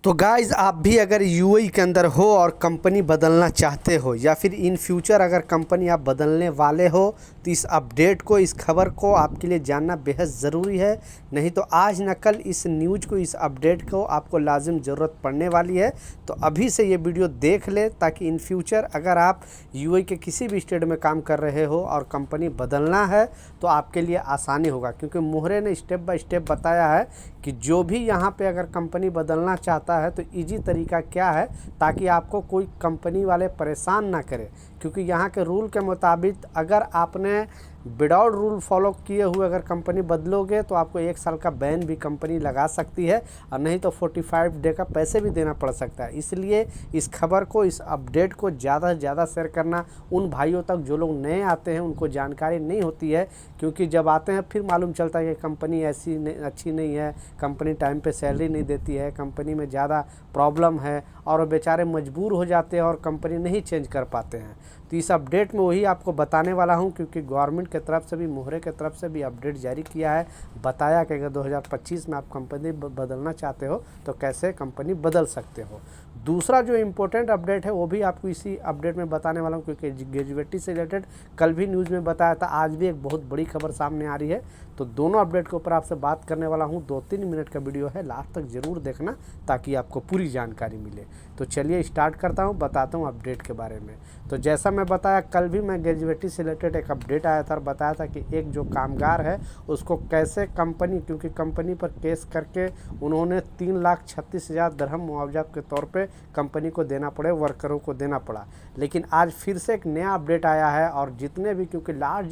तो गाइज़ आप भी अगर यूएई के अंदर हो और कंपनी बदलना चाहते हो या फिर इन फ्यूचर अगर कंपनी आप बदलने वाले हो तो इस अपडेट को, इस खबर को आपके लिए जानना बेहद ज़रूरी है। नहीं तो आज न कल इस न्यूज़ को, इस अपडेट को आपको लाजिम ज़रूरत पड़ने वाली है। तो अभी से ये वीडियो देख ले ताकि इन फ्यूचर अगर आप यूएई के किसी भी स्टेट में काम कर रहे हो और कंपनी बदलना है तो आपके लिए आसानी होगा, क्योंकि मोहरे ने स्टेप बाय स्टेप बताया है कि जो भी यहाँ पे अगर कंपनी बदलना चाहता है तो इजी तरीका क्या है ताकि आपको कोई कंपनी वाले परेशान ना करें। क्योंकि यहाँ के रूल के मुताबिक अगर आपने विदाउट रूल फॉलो किए हुए अगर कंपनी बदलोगे तो आपको 1 साल का बैन भी कंपनी लगा सकती है, और नहीं तो 45 डे का पैसे भी देना पड़ सकता है। इसलिए इस खबर को, इस अपडेट को ज़्यादा से ज़्यादा शेयर करना उन भाइयों तक जो लोग नए आते हैं, उनको जानकारी नहीं होती है। क्योंकि जब आते हैं फिर मालूम चलता है कि कंपनी ऐसी अच्छी नहीं है, कंपनी टाइम पे सैलरी नहीं देती है, कंपनी में ज़्यादा प्रॉब्लम है, और वो बेचारे मजबूर हो जाते हैं और कंपनी नहीं चेंज कर पाते हैं। तो इस अपडेट में वही आपको बताने वाला हूं, क्योंकि गवर्नमेंट की तरफ से भी, मोहरे की तरफ से भी अपडेट जारी किया है, बताया कि अगर 2025 में आप कंपनी बदलना चाहते हो तो कैसे कंपनी बदल सकते हो। दूसरा जो इम्पोर्टेंट अपडेट है वो भी आपको इसी अपडेट में बताने वाला हूँ, क्योंकि ग्रेजुएटी से रिलेटेड कल भी न्यूज़ में बताया था, आज भी एक बहुत बड़ी खबर सामने आ रही है। तो दोनों अपडेट के ऊपर आपसे बात करने वाला हूँ। 2-3 मिनट का वीडियो है, लास्ट तक ज़रूर देखना ताकि आपको पूरी जानकारी मिले। तो चलिए स्टार्ट करता हूँ, बताता हूँ अपडेट के बारे में। तो जैसा मैं बताया, कल भी मैं ग्रेजुएटी से रिलेटेड एक अपडेट आया था और बताया था कि एक जो कामगार है उसको कैसे कंपनी, क्योंकि कंपनी पर केस करके उन्होंने 3,36,000 दिरहम मुआवजा के तौर पे कंपनी को देना पड़े, वर्करों को देना पड़ा। लेकिन आज फिर से एक नया अपडेट आया है, और जितने भी, क्योंकि लास्ट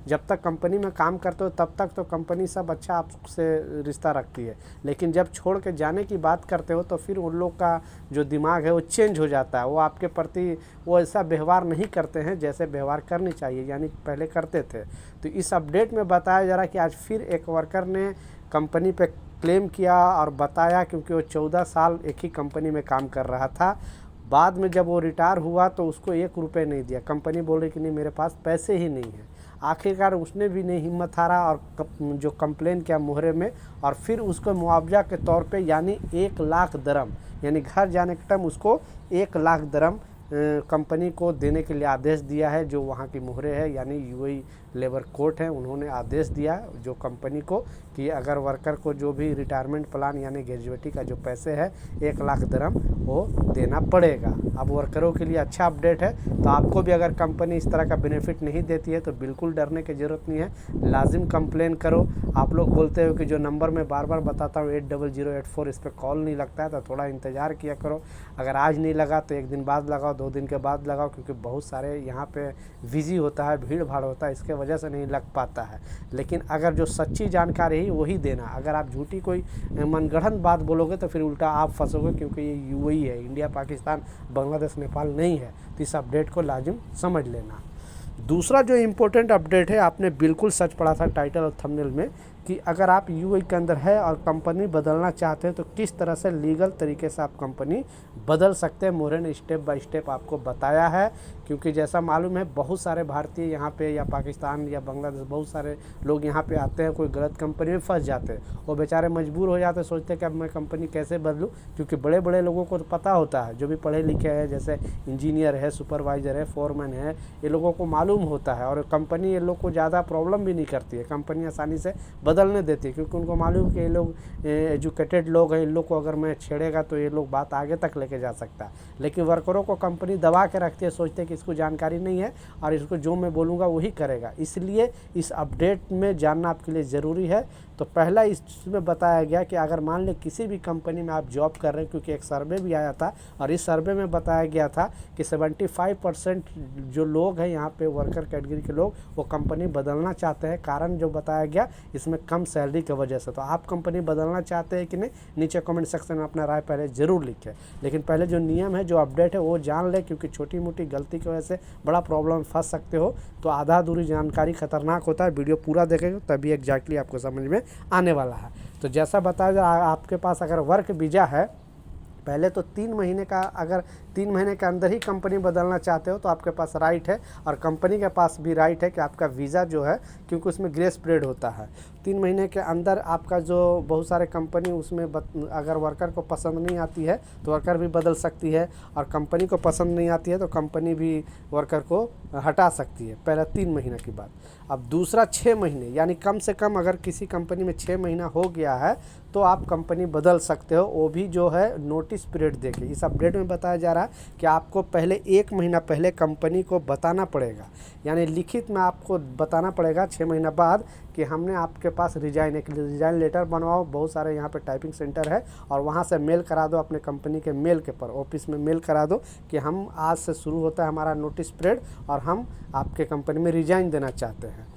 जब तक कंपनी में काम करते हो तब तक तो कंपनी सब अच्छा आपसे रिश्ता रखती है, लेकिन जब छोड़ के जाने की बात करते हो तो फिर उन लोग का जो दिमाग है वो चेंज हो जाता है। वो आपके प्रति वो ऐसा व्यवहार नहीं करते हैं जैसे व्यवहार करनी चाहिए, यानी पहले करते थे। तो इस अपडेट में बताया जा रहा है कि आज फिर एक वर्कर ने कंपनी पे क्लेम किया और बताया, क्योंकि वो 14 साल एक ही कंपनी में काम कर रहा था। बाद में जब वो रिटायर हुआ तो उसको 1 रुपये नहीं दिया। कंपनी बोल रही कि नहीं, मेरे पास पैसे ही नहीं हैं। आखिरकार उसने भी नहीं हिम्मत हारा और जो कंप्लेन किया मोहरे में, और फिर उसको मुआवजा के तौर पे यानी 1,00,000 दिरहम, यानी घर जाने के टाइम उसको 1,00,000 दिरहम कंपनी को देने के लिए आदेश दिया है। जो वहाँ की मोहरे है यानी यूएई लेबर कोर्ट है, उन्होंने आदेश दिया जो कंपनी को कि अगर वर्कर को जो भी रिटायरमेंट प्लान यानी ग्रेजुएटी का जो पैसे है 1,00,000 दिरहम वो देना पड़ेगा। अब वर्करों के लिए अच्छा अपडेट है। तो आपको भी अगर कंपनी इस तरह का बेनिफिट नहीं देती है तो बिल्कुल डरने की ज़रूरत नहीं है, लाजिम कंप्लेन करो। आप लोग बोलते हो कि जो नंबर मैं बार बार बताता हूँ 80084, इस पर कॉल नहीं लगता है, तो थोड़ा इंतज़ार किया करो। अगर आज नहीं लगा तो 1 दिन बाद लगाओ, 2 दिन के बाद लगाओ, क्योंकि बहुत सारे यहाँ पे बिजी होता है, भीड़ भाड़ होता है, इसके वजह से नहीं लग पाता है। लेकिन अगर जो सच्ची जानकारी है वही देना। अगर आप झूठी कोई मनगढ़ंत बात बोलोगे तो फिर उल्टा आप फंसोगे, क्योंकि ये यूएई है, इंडिया, पाकिस्तान, बांग्लादेश, नेपाल नहीं है। तो इस अपडेट को लाजिम समझ लेना। दूसरा जो इम्पोर्टेंट अपडेट है, आपने बिल्कुल सच पढ़ा था टाइटल और थंबनेल में, कि अगर आप यूएई के अंदर है और कंपनी बदलना चाहते हैं तो किस तरह से लीगल तरीके से आप कंपनी बदल सकते हैं। मोहरे ने स्टेप बाय स्टेप आपको बताया है। क्योंकि जैसा मालूम है बहुत सारे भारतीय यहाँ पे या पाकिस्तान या बांग्लादेश, बहुत सारे लोग यहाँ पे आते हैं, कोई गलत कंपनी में फंस जाते हैं, वो बेचारे मजबूर हो जाते हैं, सोचते हैं कि अब मैं कंपनी कैसे बदलूँ। क्योंकि बड़े बड़े लोगों को तो पता होता है, जो भी पढ़े लिखे हैं, जैसे इंजीनियर है, सुपरवाइज़र है, फोरमैन है, ये लोगों को मालूम होता है, और कंपनी ये लोग को ज़्यादा प्रॉब्लम भी नहीं करती है, कंपनी आसानी से बदलने देती है। क्योंकि उनको मालूम कि ये लोग एजुकेटेड लोग हैं, इन लोग को अगर मैं छेड़ेगा तो ये लोग बात आगे तक लेके जा सकता है। लेकिन वर्करों को कंपनी दबा के रखती है, सोचते हैं कि इसको जानकारी नहीं है और इसको जो मैं बोलूँगा वही करेगा। इसलिए इस अपडेट में जानना आपके लिए ज़रूरी है। तो पहला इसमें बताया गया कि अगर मान लें किसी भी कंपनी में आप जॉब कर रहे हैं, क्योंकि एक सर्वे भी आया था और इस सर्वे में बताया गया था कि 75% जो लोग हैं यहाँ पे वर्कर कैटेगरी के लोग, वो कंपनी बदलना चाहते हैं। कारण जो बताया गया इसमें कम सैलरी की वजह से। तो आप कंपनी बदलना चाहते हैं कि नहीं, नीचे कमेंट सेक्शन में अपना राय पहले ज़रूर लिखें। लेकिन पहले जो नियम है, जो अपडेट है वो जान लें, क्योंकि छोटी मोटी गलती की वजह से बड़ा प्रॉब्लम फंस सकते हो। तो आधा अधूरी जानकारी खतरनाक होता है, वीडियो पूरा देखेंगे तभी एग्जैक्टली आपको समझ में आने वाला है। तो जैसा बताया, आपके पास अगर वर्क वीज़ा है पहले तो 3 महीने का, अगर 3 महीने के अंदर ही कंपनी बदलना चाहते हो तो आपके पास राइट है, और कंपनी के पास भी राइट है कि आपका वीज़ा जो है, क्योंकि उसमें ग्रेस पीरियड होता है 3 महीने के अंदर आपका, जो बहुत सारे कंपनी उसमें अगर वर्कर को पसंद नहीं आती है तो वर्कर भी बदल सकती है, और कंपनी को पसंद नहीं आती है तो कंपनी भी वर्कर को हटा सकती है, पहला 3 महीने की बात। अब दूसरा 6 महीने, यानी कम से कम अगर किसी कंपनी में 6 महीना हो गया है तो आप कंपनी बदल सकते हो, वो भी जो है नोटिस पीरियड देके। इस अपडेट में बताया जा रहा है कि आपको पहले 1 महीना पहले कंपनी को बताना पड़ेगा, यानी लिखित में आपको बताना पड़ेगा 6 महीना बाद कि हमने आपके पास एक रिजाइन लेटर बनवाओ, बहुत सारे यहाँ पे टाइपिंग सेंटर है, और वहाँ से मेल करा दो अपने कंपनी के मेल के पर, ऑफिस में मेल करा दो कि हम आज से शुरू होता है हमारा नोटिस पीरियड और हम आपके कंपनी में रिजाइन देना चाहते हैं।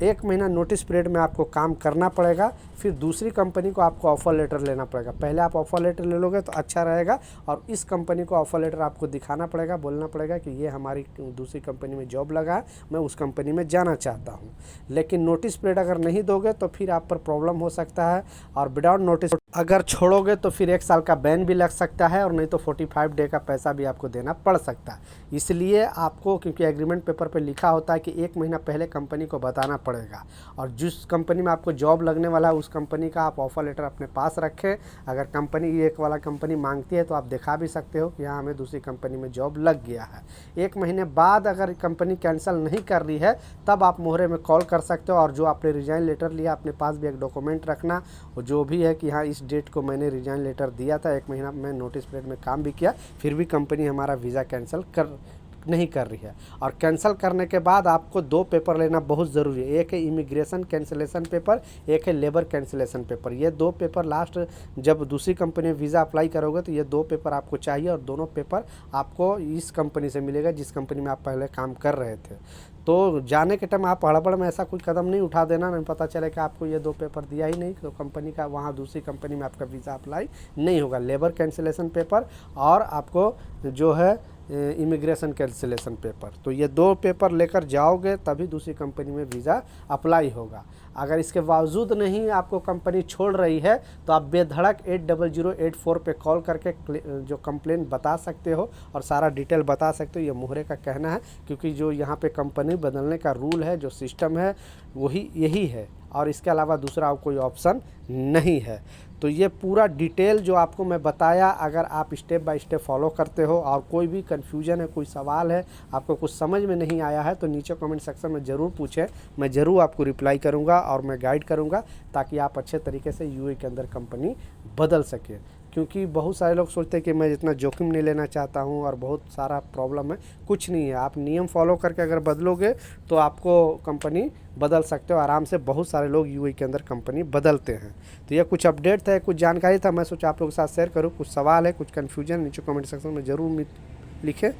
1 महीना नोटिस पीरियड में आपको काम करना पड़ेगा, फिर दूसरी कंपनी को आपको ऑफ़र लेटर लेना पड़ेगा। पहले आप ऑफ़र लेटर ले लोगे तो अच्छा रहेगा, और इस कंपनी को ऑफ़र लेटर आपको दिखाना पड़ेगा, बोलना पड़ेगा कि ये हमारी दूसरी कंपनी में जॉब लगा है, मैं उस कंपनी में जाना चाहता हूँ। लेकिन नोटिस पीरियड अगर नहीं दोगे तो फिर आप पर प्रॉब्लम हो सकता है, और विदाउट नोटिस अगर छोड़ोगे तो फिर 1 साल का बैन भी लग सकता है, और नहीं तो 45 डे का पैसा भी आपको देना पड़ सकता है। इसलिए आपको, क्योंकि एग्रीमेंट पेपर पे लिखा होता है कि 1 महीना पहले कंपनी को बताना पड़ेगा, और जिस कंपनी में आपको जॉब लगने वाला है उस कंपनी का आप ऑफ़र लेटर अपने पास रखें। अगर कंपनी एक वाला कंपनी मांगती है तो आप दिखा भी सकते हो कि हाँ हमें दूसरी कंपनी में जॉब लग गया है। 1 महीने बाद अगर कंपनी कैंसिल नहीं कर रही है तब आप मोहरे में कॉल कर सकते हो, और जो आपने रिजाइन लेटर लिया अपने पास भी एक डॉक्यूमेंट रखना, और जो भी है कि हाँ इस डेट को मैंने रिजाइन लेटर दिया था, 1 महीना मैं नोटिस पीरियड में काम भी किया, फिर भी कंपनी हमारा वीज़ा कैंसिल नहीं कर रही है। और कैंसिल करने के बाद आपको 2 पेपर लेना बहुत ज़रूरी है, एक है इमिग्रेशन कैंसिलेशन पेपर, एक है लेबर कैंसिलेशन पेपर। ये 2 पेपर लास्ट जब दूसरी कंपनी में वीज़ा अप्लाई करोगे तो ये 2 पेपर आपको चाहिए, और दोनों पेपर आपको इस कंपनी से मिलेगा जिस कंपनी में आप पहले काम कर रहे थे। तो जाने के टाइम आप हड़बड़ में ऐसा कुछ कदम नहीं उठा देना, नहीं पता चले कि आपको ये 2 पेपर दिया ही नहीं तो कंपनी का वहाँ दूसरी कंपनी में आपका वीज़ा अप्लाई नहीं होगा। लेबर कैंसिलेशन पेपर और आपको जो है इमिग्रेशन कैंसिलेशन पेपर, तो ये 2 पेपर लेकर जाओगे तभी दूसरी कंपनी में वीज़ा अप्लाई होगा। अगर इसके बावजूद नहीं आपको कंपनी छोड़ रही है तो आप बेधड़क 80084 पे कॉल करके जो कंप्लेंट बता सकते हो और सारा डिटेल बता सकते हो। ये मोहरे का कहना है, क्योंकि जो यहाँ पे कंपनी बदलने का रूल है, जो सिस्टम है वही यही है, और इसके अलावा दूसरा कोई ऑप्शन नहीं है। तो ये पूरा डिटेल जो आपको मैं बताया, अगर आप स्टेप बाय स्टेप फॉलो करते हो और कोई भी कन्फ्यूजन है, कोई सवाल है, आपको कुछ समझ में नहीं आया है तो नीचे कमेंट सेक्शन में ज़रूर पूछें, मैं ज़रूर आपको रिप्लाई करूँगा और मैं गाइड करूँगा, ताकि आप अच्छे तरीके से यूएई के अंदर कंपनी बदल सकें। क्योंकि बहुत सारे लोग सोचते हैं कि मैं इतना जोखिम नहीं लेना चाहता हूं और बहुत सारा प्रॉब्लम है, कुछ नहीं है। आप नियम फॉलो करके अगर बदलोगे तो आपको कंपनी बदल सकते हो आराम से। बहुत सारे लोग यूएई के अंदर कंपनी बदलते हैं। तो यह कुछ अपडेट था, कुछ जानकारी था, मैं सोचा आप लोगों के साथ शेयर करूं। कुछ सवाल है, कुछ कन्फ्यूजन, नीचे कमेंट सेक्शन में ज़रूर लिखें।